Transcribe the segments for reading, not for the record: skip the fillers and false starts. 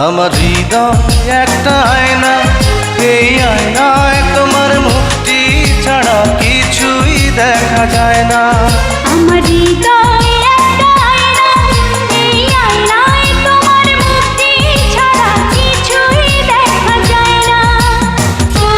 আমার হৃদয় একটা আয়না, এই আয়নায় তোমার মুক্তি ছাড়া কিছুই দেখা যায় না। আমার হৃদয় একটা আয়না, এই আয়নায় তোমার মুক্তি ছাড়া কিছুই দেখা যায় না। ও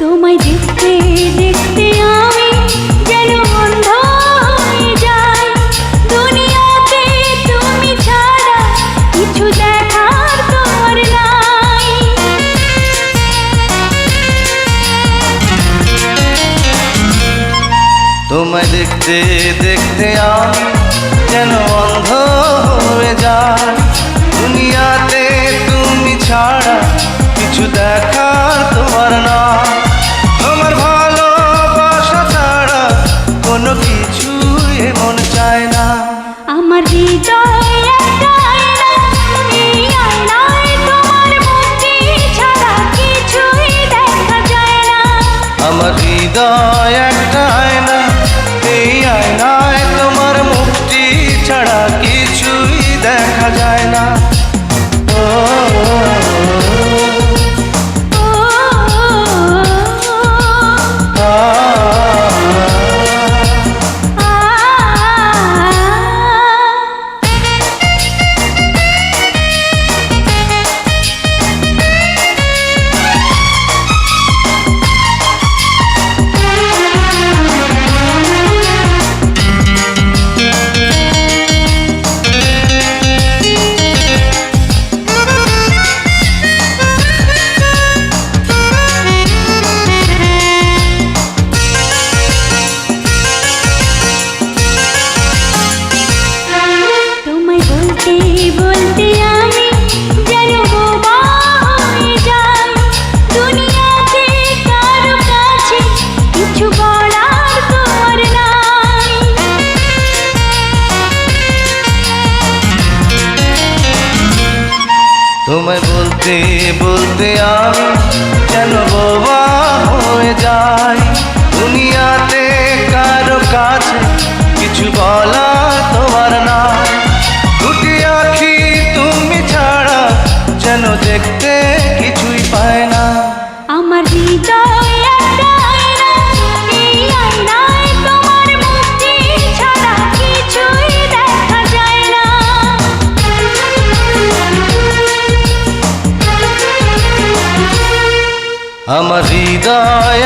তোমায় দেখতে দেখতে আমি যেন অন্ধ হয়ে যাই। দুনিয়াতে তুমি ছাড়া কিছু দেখার তোমার নাই। তোমায় দেখতে দেখতে আমি যেন অন্ধ হয়ে যাই। দুনিয়াতে তুমি ছাড়া কিছু দেখার তোমার না। তোমার ভালোবাসা ছাড়া কোনো কিছু এমন চায় না। আমার হৃদয় একটা আয়না, এই আয়নায় তোমার মুক্তি ছাড়া কিছুই দেখা যায় না। আমার হৃদয় একটা আয়না, এই আয়নায় তোমার মুক্তি ছাড়া কিছুই দেখা যায় না। ও বলতে আমি যেন বোবা হয়ে যাই। দুনিয়াতে কারো কাছে কিছু বলার তোমার নাই। তোমায় বলতে বলতে আমি যেন বোবা হয়ে যাই। দুনিয়াতে কারো কাছে কিছু বলা তোমার না। দুটি আঁখি তুমি ছাড়া যেন দেখতে কিছুই পায় না। আমার হৃদয় একটা আয়না, এই আয়নায় তোমার মুক্তি ছাড়া কিছুই দেখা যায় না। আমার হৃদয়